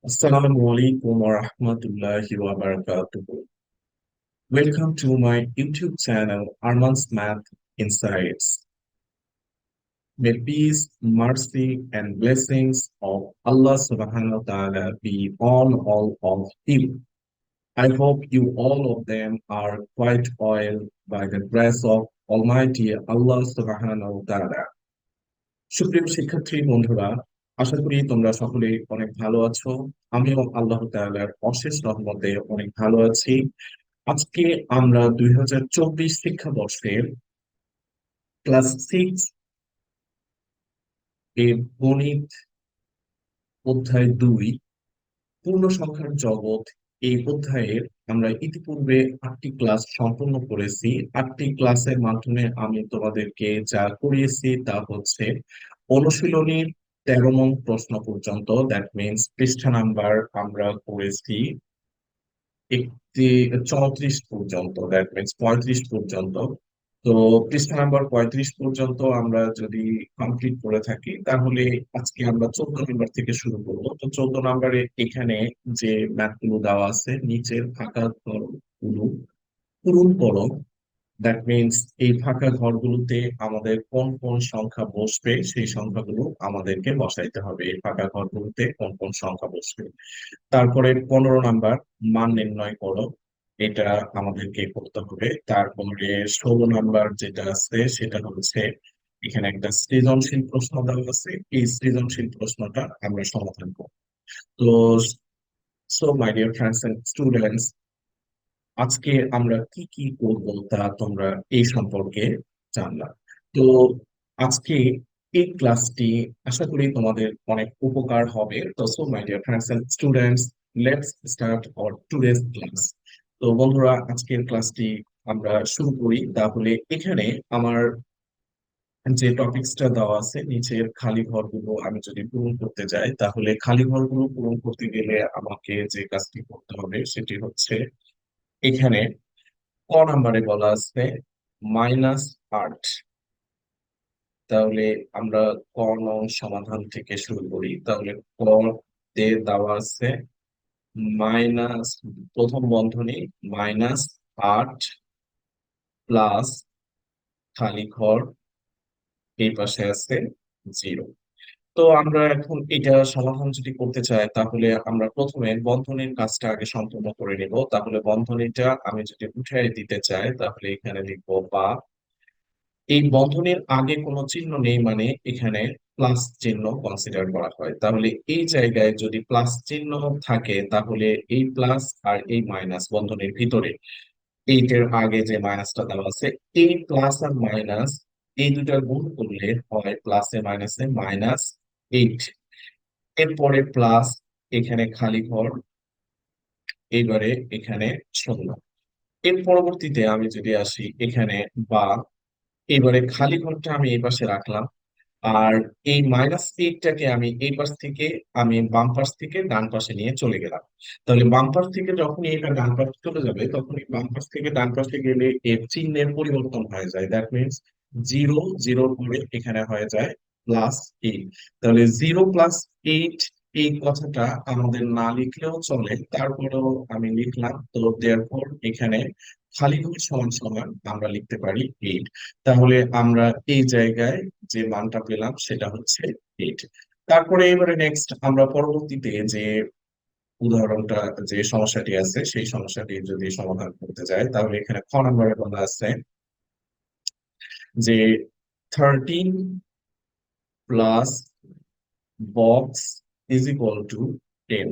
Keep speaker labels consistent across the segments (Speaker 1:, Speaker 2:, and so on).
Speaker 1: Assalamu alaikum wa rahmatullahi wa barakatuh. Welcome to my YouTube channel, Arman's Math Insights. May peace, mercy, and blessings of Allah subhanahu wa ta'ala be on all of you. I hope you all of them are quite well by the grace of Almighty Allah subhanahu wa ta'ala. সুপ্রিয় শিক্ষার্থী বন্ধুরা, আশা করি তোমরা সকলে অনেক ভালো আছো। আমিও আল্লাহ তাআলার অশেষ রহমতে অনেক ভালো আছি। আজকে আমরা 2024 শিক্ষাবর্ষের ক্লাস 6 এর গণিত অধ্যায় 2 পূর্ণ সংখ্যার জগৎ এই অধ্যায়ের আমরা ইতিপূর্বে 8টি ক্লাস সম্পন্ন করেছি। 8টি ক্লাসের মাধ্যমে আমি তোমাদেরকে যা করিয়েছি তা হচ্ছে অনুশীলনীর 13 নং প্রশ্ন পর্যন্ত, দ্যাট মিনস পৃষ্ঠা নাম্বার আমরা করেছি একটি 34 পর্যন্ত, দ্যাট মিনস 35 পর্যন্ত। তো পৃষ্ঠা নাম্বার 35 পর্যন্ত আমরা যদি কমপ্লিট করে থাকি তাহলে আজকে আমরা 14 নাম্বার থেকে শুরু করবো। তো 14 নাম্বারে এখানে যে ম্যাথগুলো দেওয়া আছে, নিচের ফাঁকা ঘরগুলো পূরণ করো। দ্যাট মিনস এই ফাঁকা ঘরগুলোতে আমাদের কোন কোন সংখ্যা বসবে সেই সংখ্যাগুলো আমাদেরকে বসাইতে হবে। এই ফাঁকা ঘরগুলোতে কোন কোন সংখ্যা বসবে। তারপরে 15 নাম্বার মান নির্ণয় করো, এটা আমাদেরকে করতে হবে। তারপরে 16 নাম্বার যেটা আছে সেটা হচ্ছে এখানে একটা সৃজনশীল প্রশ্ন দেওয়া আছে, এই সৃজনশীল প্রশ্নটা আমরা সমাধান করব। তো my dear friends and students, আজকে আমরা কি কি করব তা তোমরা এই সম্পর্কে জানলা। তো আজকে এই ক্লাসটি আশা করি তোমাদের অনেক উপকার হবে। তো my dear friends and students, let's start our today's class. তো বন্ধুরা, আজকের ক্লাসটি আমরা শুরু করি। তাহলে এখানে আমার যে টপিকসটা দেওয়া আছে, নিচের খালি ঘরগুলো আমি যদি পূরণ করতে যাই তাহলে খালি ঘরগুলো পূরণ করতে গেলে আমাকে যে কাজটি করতে হবে সেটি হচ্ছে এখানে ক নাম্বারে বলা আছে -8। তাহলে আমরা ক নং সমাধান থেকে শুরু করি। তাহলে ক তে দেওয়া আছে মাইনাস, প্রথম বন্ধনী -8 প্লাস খালি ঘর এই পাশে আছে 0। তো আমরা এখন এটা সমাধান যদি করতে চাই তাহলে আমরা প্রথমে বন্ধনীর কাজটা আগে সম্পূর্ণ করে নিব। তাহলে বন্ধনীটা আমি যদি উঠাই দিতে চাই তাহলে এখানে লিখবো বা। এই বন্ধনীর আগে কোনো চিহ্ন নেই মানে এখানে প্লাস চিহ্ন কনসিডার করা হয়। তাহলে এই জায়গায় যদি প্লাস চিহ্ন থাকে তাহলে এই প্লাস আর এই মাইনাস বন্ধনীর ভিতরে এইটের আগে যে মাইনাসটা দেওয়া আছে, এই প্লাস আর মাইনাস এই দুটার গুণ করলে হয় প্লাসে মাইনাসে -8। এরপরে প্লাস, এখানে খালি ঘর, এইবারে এখানে শূন্য। এর পরবর্তীতে আমি যদি আসি এখানে বা, এবারে খালি ঘরটা আমি এই পাশে রাখলাম। আর এই -8টাকে আমি এই পাশ থেকে, আমি বাম পাশ থেকে ডান পাশে নিয়ে চলে গেলাম। তাহলে বাম পাশ থেকে যখনই এটা ডান পাশে চলে যাবে তখনই বাম পাশ থেকে ডান পাশে গেলে এর চিহ্নের পরিবর্তন হয়ে যায়। দ্যাট মিনস 0 0 করে এখানে হয়ে যায় +8। তাহলে 0 + 8 এই কথাটা আমাদের না লিখলেও চলে, তারপরেও আমি লিখলাম। তো দেয়ারফর এখানে খালি ঘর সমান সমান আমরা লিখতে পারি 8। তাহলে আমরা এই জায়গায় যে মানটা পেলাম সেটা হচ্ছে 8। তারপরে এবারে নেক্সট আমরা পরবর্তীতে যে উদাহরণটা, যে সমস্যাটি আছে সেই সমস্যাটি যদি সমাধান করতে যাই তাহলে এখানে খ নম্বরে বলা আছে যে 13 plus box is equal to 10।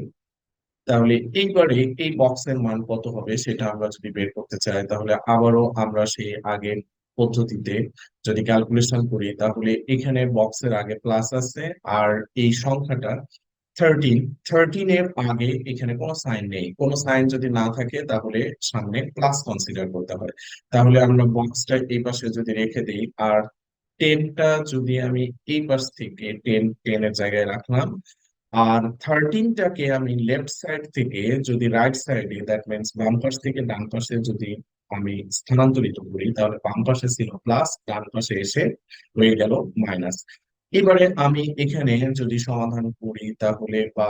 Speaker 1: তাহলে এইবারে এই বক্সের মান কত হবে সেটা আমরা যদি বের করতে চাই তাহলে আবারও আমরা সেই আগের পদ্ধতিতে যদি ক্যালকুলেশন করি তাহলে এখানে বক্সের আগে প্লাস আছে আর এই সংখ্যাটা 13, 13 এর আগে এখানে কোনো সাইন নেই। কোনো সাইন যদি না থাকে তাহলে সামনে প্লাস কনসিডার করতে হয়। তাহলে আমরা বক্সটা এই পাশে যদি রেখে দিই আর 10টা যদি আমি এই পাশ থেকে 10 এর জায়গায় রাখলাম, আর 13টাকে আমি লেফট সাইড থেকে যদি রাইট সাইডে, দ্যাট মিনস বাম পাশ থেকে ডান পাশে যদি আমি স্থানান্তরিত করি তাহলে বাম পাশে ছিল প্লাস, ডান পাশে এসে হয়ে গেল মাইনাস। এবারে আমি এখানে যদি সমাধান করি তাহলে বা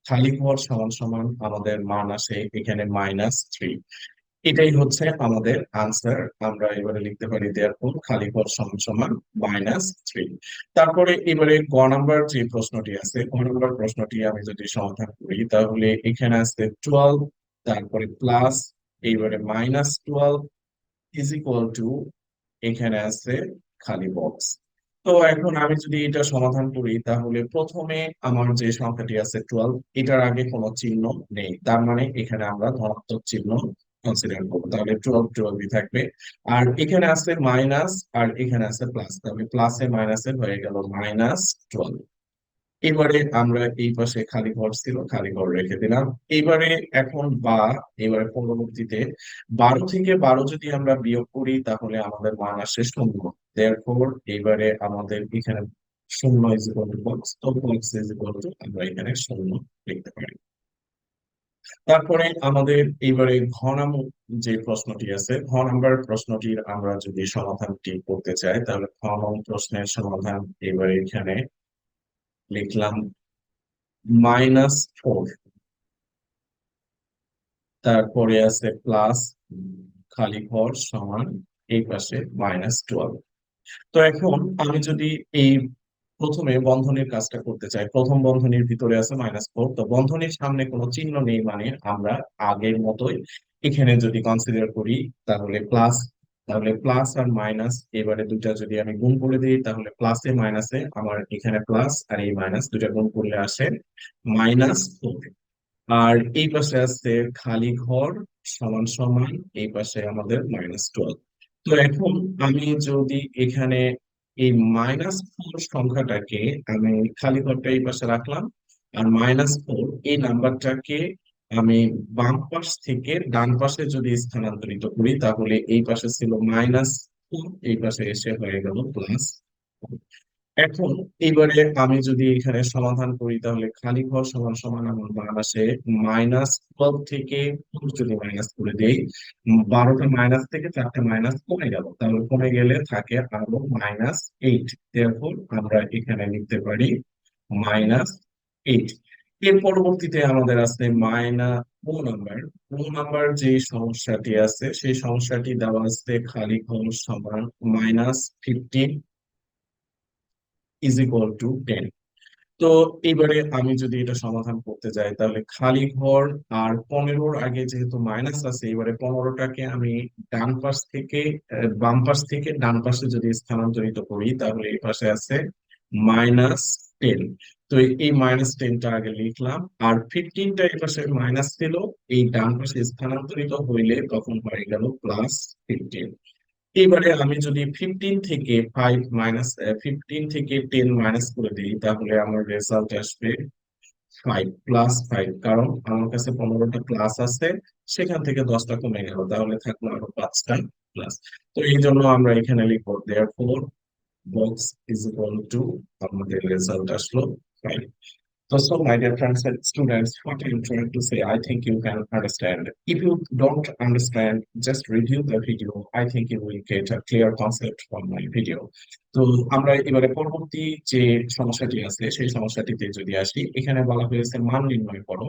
Speaker 1: খালি ঘর সমান সমান আমাদের মান আসে এখানে -3। এটাই হচ্ছে আমাদের আনসার। আমরা এবারে লিখতে পারি দেয়ারফর খালি ঘর সমান সমান -3। তারপরে এবারে গ নাম্বার যে প্রশ্নটি আছে, গ নাম্বার প্রশ্নটি আমি যদি সমাধান করি তাহলে এখানে আছে 12, তারপরে প্লাস এইবারে -12 ইজ ইকুয়াল টু, এখানে আছে খালি বক্স। তো এখন আমি যদি এটা সমাধান করি তাহলে প্রথমে আমার যে সংখ্যাটি আছে 12, এটার আগে কোনো চিহ্ন নেই, তার মানে এখানে আমরা ধনাত্মক চিহ্ন কনসিডার করবো, তাহলে 12 12ই থাকবে। আর এখানে আছে মাইনাস, আর এখানে আছে প্লাস, তাহলে প্লাসে মাইনাসে হয়ে গেল -12। এবারে আমরা এই পাশে খালি ঘর ছিল, খালি ঘর রেখে দিলাম। এবারে এখন এবারে পরবর্তীতে 12 থেকে 12 যদি আমরা বিয়োগ করি তাহলে আমাদের মান আসে 0। দেয়ারফর এবারে আমাদের এখানে 0 ইজ ইকুয়াল টু বক্স, তো বক্স ইজ ইকুয়াল টু আমরা এখানে 0 লিখতে পারি। তারপরে আমাদের এবারে যে প্রশ্নটি আছে, ঘ নাম্বার প্রশ্নটির আমরা যদি সমাধানটি করতে চাই তাহলে প্রশ্নের সমাধান এবারে এখানে লিখলাম -4, তারপরে আছে প্লাস খালি ঘর সমান এই পাশে -12। তো এখন আমি যদি এই প্রথমে বন্ধনীর কাজটা করতে চাই, প্রথম বন্ধনীর ভিতরে আছে -4, তো বন্ধনীর সামনে কোনো চিহ্ন নেই, মানে আমরা আগের মতোই এখানে যদি কনসিডার করি তাহলে প্লাস, তাহলে প্লাস আর মাইনাস এবারে দুইটা যদি আমি গুণ করে দিই তাহলে প্লাসে মাইনাসে আমার এখানে প্লাস আর এই মাইনাস দুইটা গুণ করলে আসে -4। আর এই পাশে আছে খালি ঘর সমান সমান এই পাশে আমাদের -12। তো এখন আমি যদি এখানে এই -4 সংখ্যাটাকে, আমি খালি ঘরটা এই পাশে রাখলাম, আর -4 এই নাম্বারটাকে আমি বাম পাশ থেকে ডান পাশে যদি স্থানান্তরিত করি তাহলে এই পাশে ছিল -4, এই পাশে এসে হয়ে গেল প্লাস। এখন এবারে আমি যদি এখানে সমাধান করি তাহলে খালি ঘর সমান সমান আমার মান আসে -12 থেকে 4 যদি মাইনাস করে দেই, 12টা মাইনাস থেকে 4টা মাইনাস কমে গেল, তাহলে কমে গেলে থাকে আরো -8। এরপর আমরা এখানে লিখতে পারি -8। এর পরবর্তীতে আমাদের আছে ও নাম্বার যে সমস্যাটি আছে সেই সমস্যাটি দেওয়া আছে খালি ঘর সমান -15 ইজ ইকুয়াল টু 10। তো এবারে আমি যদি এটা সমাধান করতে যাই তাহলে খালি ঘর আর 15-র আগে যেহেতু মাইনাস আছে, এবারে 15টাকে আমি ডান পাশ থেকে বাম পাশ থেকে ডান পাশে যদি স্থানান্তরিত করি তাহলে এই পাশে আছে -10। তো এই -10টা আগে লিখলাম, আর 15টা এই পাশে মাইনাস ছিল, এই ডান পাশে স্থানান্তরিত হইলে তখন হয়ে গেল +15। এবারে আমি যদি 15 থেকে 10 মাইনাস করে দিই তাহলে আমার রেজাল্ট আসবে 5 + 5, কারণ আমার কাছে 15টা প্লাস আছে, সেখান থেকে 10টা কমে গেল, তাহলে থাকলো আরো 5টা প্লাস। তো এই জন্য আমরা এখানে লিখবো therefore box is equal to, আমাদের রেজাল্ট আসলো 5। So, my dear friends and students, what I'm trying to say, I think you can understand. If you don't understand, just review the video. I think you will get a clear concept from my video. তো আমরা এবারে পরবর্তী যে সমস্যাটি আছে সেই সমস্যাটিতে যদি আসি, এখানে বলা হয়েছে মান নির্ণয় করো।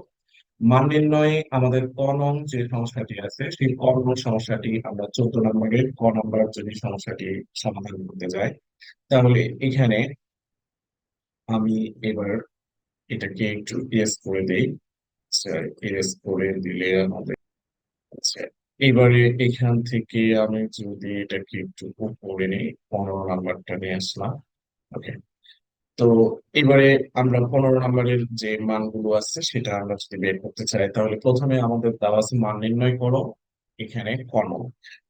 Speaker 1: মান নির্ণয়ে আমাদের ক নং যে সমস্যাটি আছে সেই ক নং সমস্যাটি আমরা 14 নম্বরের ক নম্বর যদি সমস্যাটি সমাধান করতে যাই তাহলে এখানে আমি এবার এটাকে একটু ইয়েস করে দেই। ইয়েস করে দিলে আমাদের, আচ্ছা, এবারে এখান থেকে আমি যদি এটাকে একটু উপরে নিই, 15 নাম্বারটা নিয়ে আসলাম। ওকে, তো এবারে আমরা 15 নাম্বারের যে মানগুলো আছে সেটা আমরা যদি বের করতে চাই তাহলে প্রথমে আমাদের দেওয়া আছে মান নির্ণয় করো। এখানে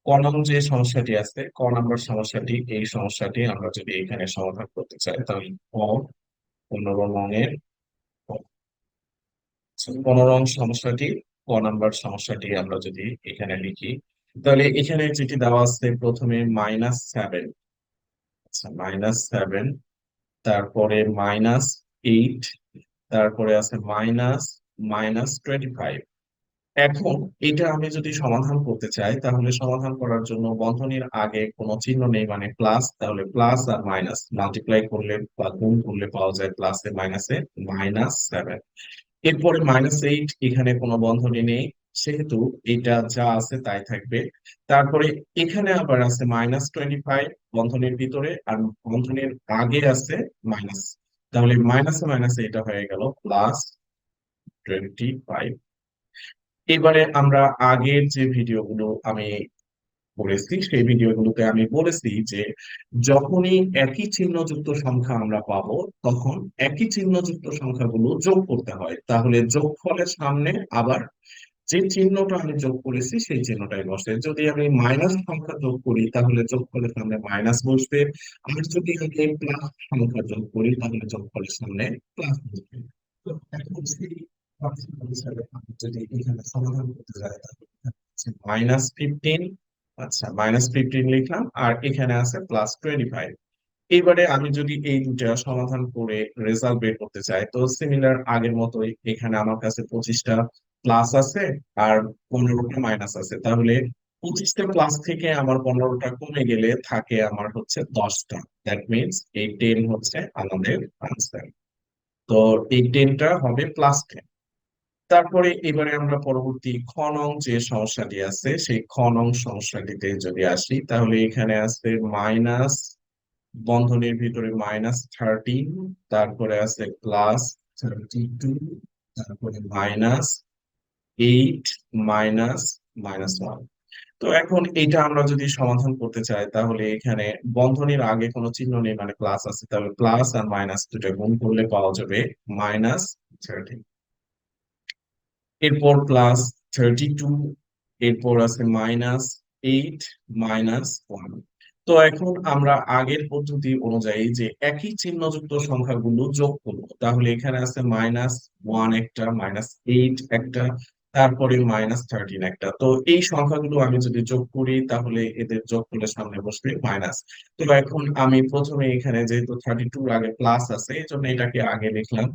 Speaker 1: ক নং যে সমস্যাটি আছে, ক নাম্বার সমস্যাটি, এই সমস্যাটি আমরা যদি এখানে সমাধান করতে চাই তাহলে ক 15 নং 15 নং সমস্যাটি, ক নাম্বার সমস্যাটি আমরা যদি এখানে লিখি তাহলে এখানে যেটি দেওয়া আছে প্রথমে -7, আচ্ছা -7, তারপরে -8, তারপরে আছে -25। এখন এটা আমি যদি সমাধান করতে চাই তাহলে সমাধান করার জন্য বন্ধনীর আগে কোনো চিহ্ন নেই, মানে প্লাস, তাহলে প্লাস আর মাইনাস মাল্টিপ্লাই করলে বা গুণ করলে পাওয়া যায় প্লাসে মাইনাসে -7। এরপরে -8, এখানে কোনো বন্ধনী নেই, সেহেতু এটা যা আছে তাই থাকবে। তারপরে এখানে আবার আছে -25 বন্ধনীর ভিতরে, আর বন্ধনীর আগে আছে মাইনাস। তাহলে মাইনাসে মাইনাসে এটা হয়ে গেল +25। এবারে আমরা আগের যে ভিডিওগুলো আমি করেছি সেই ভিডিওগুলোতে আমি বলেছি যে যখনই একই চিহ্নযুক্ত সংখ্যা আমরা পাবো, তখন একই চিহ্নযুক্ত সংখ্যাগুলো যোগ করতে হয়। তাহলে যোগফলের সামনে আবার যে চিহ্নটা আমি যোগ করেছি সেই চিহ্নটাই বসে। যদি আমি মাইনাস সংখ্যা যোগ করি তাহলে যোগফলের সামনে মাইনাস বসবে, আর যদি আমি প্লাস সংখ্যা যোগ করি তাহলে যোগফলের সামনে প্লাস বসবে। তো এখন সেই পার্থক্য হিসাবে আমি যদি এখানে সমাধান করতে যাই তাহলে -15, আচ্ছা -15 লিখলাম, আর এখানে আছে +25। এবারে আমি যদি এই দুটা সমাধান করে রেজাল্ট বের করতে চাই, তো সিমিলার আগের মতোই এখানে আমার কাছে 25টা প্লাস আছে আর 15টা মাইনাস আছে। তাহলে 25টা প্লাস থেকে আমার 15টা কমে গেলে থাকে আমার হচ্ছে 10টা। দ্যাট মিনস এই 10 হচ্ছে আমাদের আনসার। তো এই 10টা হবে +10। তারপরে এবারে আমরা পরবর্তী খ নং যে সমস্যাটি আছে সেই খ নং সমস্যাটিতে যদি আসি, তাহলে এখানে আছে মাইনাস, বন্ধনীর ভিতরে -13, তারপরে আছে +32, তারপরে -8, মাইনাস -1। তো এখন এটা আমরা যদি সমাধান করতে চাই তাহলে এখানে বন্ধনীর আগে কোনো চিহ্ন নেই, মানে প্লাস আছে, তাহলে প্লাস আর মাইনাস দুটো গুণ করলে পাওয়া যাবে -13। এরপর +32, এরপর আছে -8, -1। তো এখন আমরা আগের পদ্ধতি অনুযায়ী যে একই চিহ্নযুক্ত সংখ্যাগুলো যোগ করব, তাহলে এখানে আছে -1 একটা, -8 একটা, তারপরে -13 একটা। তো এই সংখ্যাগুলো আমি যদি যোগ করি তাহলে এদের যোগফলের সামনে বসবে মাইনাস। তো এখন আমি প্রথমে এখানে যেহেতু 32 আগে প্লাস আছে এই জন্য এটাকে আগে লিখলাম,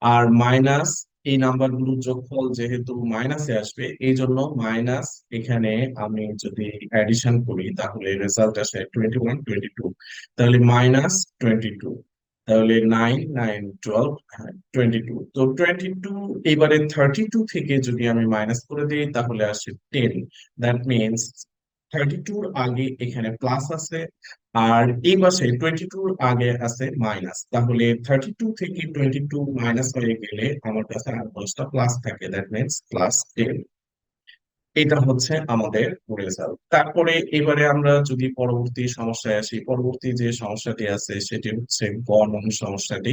Speaker 1: আর মাইনাস এই নাম্বারগুলোর যোগফল যেহেতু মাইনাসে আসবে এই জন্য মাইনাস, এখানে আমি যদি অ্যাডিশন করি তাহলে রেজাল্ট আসে 21, 22। তাহলে -22, তাহলে 9, 9, 12, 22। তো 22, এবারে 32 থেকে যদি আমি মাইনাস করে দিই তাহলে আসে 10। দ্যাট মিনস 32-র আগে এখানে প্লাস আছে, আর এই পাশে 22-র আগে আছে মাইনাস। তাহলে 32 থেকে 22 মাইনাস হয়ে গেলে আমার কাছে আর 10টা প্লাস থাকে, দ্যাট মিনস +10। এটা হচ্ছে আমাদের রেজাল্ট। তারপরে এবারে আমরা যদি পরবর্তী সমস্যায় আসি, পরবর্তী যে সমস্যাটি আছে সেটি হচ্ছে গ নং সমস্যাটি।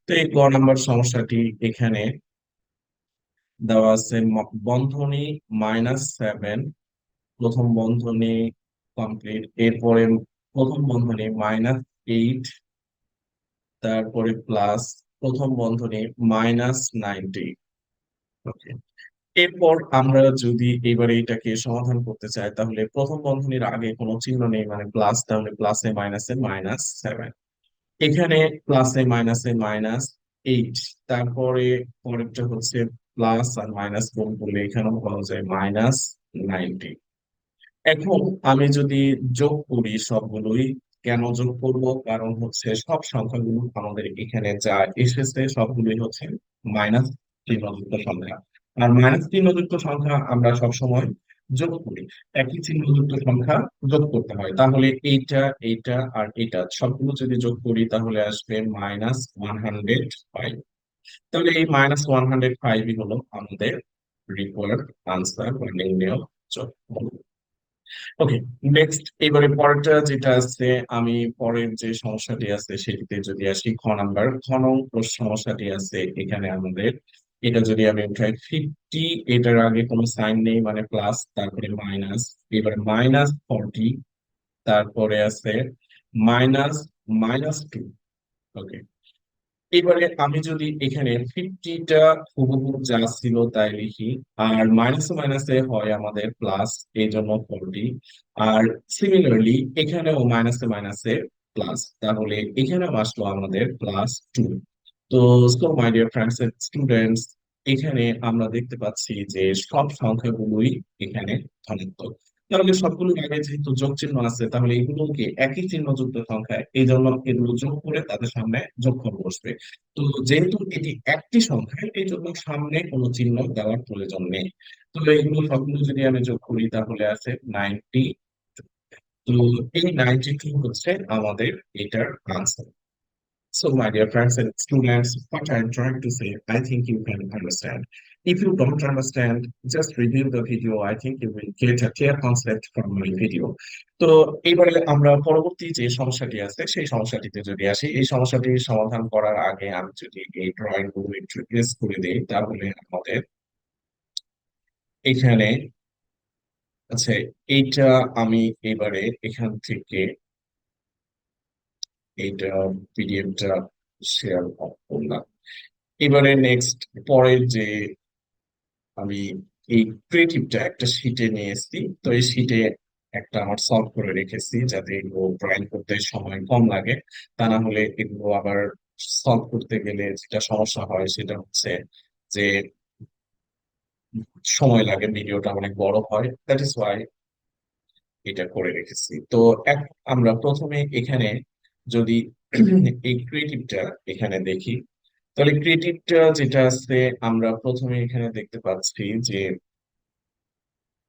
Speaker 1: তো এই গ নাম্বার সমস্যাটি এখানে দেওয়া আছে বন্ধনী -7, প্রথম বন্ধনী কমপ্লিট, এরপরে প্রথম বন্ধনী -8, তারপরে প্লাস প্রথম বন্ধনী -90। ওকে, এরপর আমরা যদি এবারে এটাকে সমাধান করতে চাই তাহলে প্রথম বন্ধনীর আগে কোনো চিহ্ন নেই, মানে প্লাস, তাহলে প্লাসে মাইনাসে -7। এখানে প্লাসে মাইনাসে -8। তারপরে পরেরটা হচ্ছে প্লাস আর মাইনাস গুণ করলে এখানেও পাওয়া যায় -90। এখন আমি যদি যোগ করি সবগুলোই, কেন যোগ করব, কারণ হচ্ছে সব সংখ্যাগুলো আমাদের এখানে যা এসেছে সবগুলোই হচ্ছে মাইনাস চিহ্নযুক্ত সংখ্যা, আর মাইনাস চিহ্নযুক্ত সংখ্যা আমরা সবসময় যোগ করি। একই চিহ্নযুক্ত সংখ্যা যোগ করতে হয়, তাহলে এইটা, এইটা আর এটা সবগুলো যদি যোগ করি তাহলে আসবে -105। তাহলে এই -105ই হলো আমাদের রিকোয়ার্ড আনসার বা নির্ণয় যোগ। ওকে, নেক্সট এবারে পরেরটা যেটা আছে, আমি পরের যে সমস্যাটি আছে সেটিতে যদি আসি, খ নাম্বার, খ নং সমস্যাটি আছে এখানে আমাদের। এটা যদি আমি উঠাই 50, এটার আগে কোনো সাইন নেই, মানে প্লাস, তারপরে মাইনাস, এবার -40, তারপরে আছে মাইনাস -2। ওকে, এবারে আমি যদি এখানে 50টা হুবহু যা ছিল তাই লিখি, আর মাইনাসে মাইনাসে হয় আমাদের প্লাস, এই জন্য 40, আর সিমিলারলি এখানেও মাইনাসে মাইনাসে প্লাস, তাহলে এখানেও আসলো আমাদের +2। তো so my dear friends and students, এখানে আমরা দেখতে পাচ্ছি যে সব সংখ্যাগুলোই এখানে ধনাত্মক। তাহলে সবগুলোর আগে যেহেতু যোগ চিহ্ন আছে, তাহলে এগুলোকে একই চিহ্নযুক্ত সংখ্যায়, এই জন্য এগুলো যোগ করে তাদের সামনে যোগফল বসবে। তো যেহেতু এটি একটি সংখ্যা, এই জন্য সামনে কোনো চিহ্ন দেওয়ার প্রয়োজন নেই। তো এগুলো সবগুলো যদি আমি যোগ করি তাহলে আছে 90। তো এই 92 হচ্ছে আমাদের এটার answer. So, my dear friends and students, what I'm trying to say, I think you can understand. If you don't understand, just review the video. I think you will get a clear concept from my video. তো এবারে আমরা পরবর্তী যে সমস্যাটি আছে সেই সমস্যাটিতে যদি আসি, এই সমস্যাটির সমাধান করার আগে আমি যদি এই ড্রয়িং গুলো একটু প্রেস করে দিই, তাহলে আমাদের এখানে আছে এইটা, আমি এবারে এখান থেকে এইটা পিডিএফটা শেয়ার করলাম। এবারে নেক্সট, পরের যে আমি এই ক্রিয়েটিভটা একটা শিটে নিয়ে এসেছি, তো এই শিটে একটা আমার সলভ করে রেখেছি যাতে এগুলো ড্রয়িং করতে সময় কম লাগে। তা না হলে এগুলো আবার সলভ করতে গেলে যেটা সমস্যা হয় সেটা হচ্ছে যে সময় লাগে, ভিডিওটা অনেক বড় হয়, দ্যাট ইজ ওয়াই এটা করে রেখেছি। তো আমরা প্রথমে এখানে যদি এই ক্রিয়েটিভটা এখানে দেখি, তাহলে ক্রিয়েটিভটা যেটা আছে আমরা প্রথমে এখানে দেখতে পাচ্ছি যে,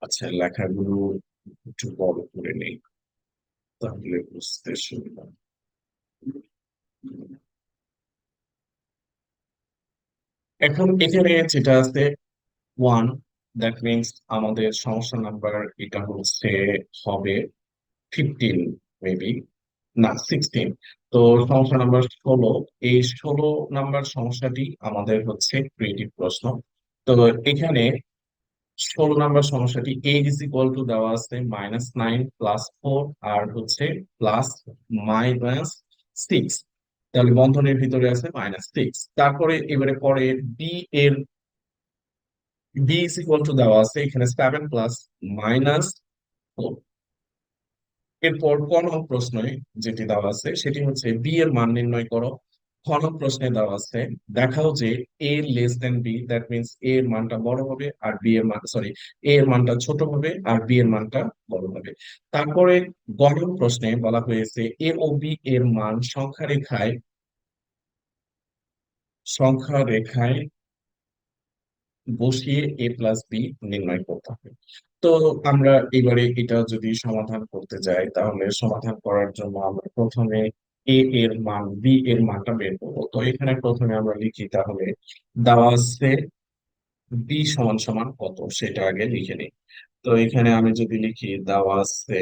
Speaker 1: আচ্ছা লেখাগুলো একটু বড় করে নেই তাহলে বুঝতে সুবিধা। এখন এখানে যেটা আছে 1, দ্যাট মিনস আমাদের সমস্যা নাম্বার এটা হচ্ছে হবে 15, মেবি, না 16। তো সমস্যা নাম্বার 16, এই 16 নাম্বার সমস্যাটি আমাদের হচ্ছে ক্রিয়েটিভ প্রশ্ন। তো এখানে 16 নাম্বার সমস্যাটি এ ইজ ইকুয়াল টু দেওয়া আছে -9 + 4 আর হচ্ছে +-6। তাহলে বন্ধনীর ভিতরে আছে -6। তারপরে এবারে পরে বি এর বি ইজ ইকুয়াল টু দেওয়া আছে এখানে 7 + -4। এরপর ক নং প্রশ্নে যেটি দেওয়া আছে সেটি হচ্ছে বি এর মান নির্ণয় করো। খ নং প্রশ্নে দেওয়া আছে দেখাও যে A less than B, that means A এর মানটা বড় হবে আর বি এর মান, সরি, এ এর মানটা ছোট হবে আর বি এর মানটা বড় হবে। তারপরে গ নং প্রশ্নে বলা হয়েছে এ ও বি এর মান সংখ্যা রেখায় বসিয়ে a+b নির্ণয় করতে হবে। তো আমরা এবারে এটা যদি সমাধান করতে যাই, তাহলে সমাধান করার জন্য আমরা প্রথমে এ এর মান বি এর মানটা বের করবো। তো এখানে প্রথমে আমরা লিখি, তাহলে দেওয়া আছে বি সমান সমান কত সেটা আগে লিখে নিই। তো এখানে আমি যদি লিখি দেওয়া আছে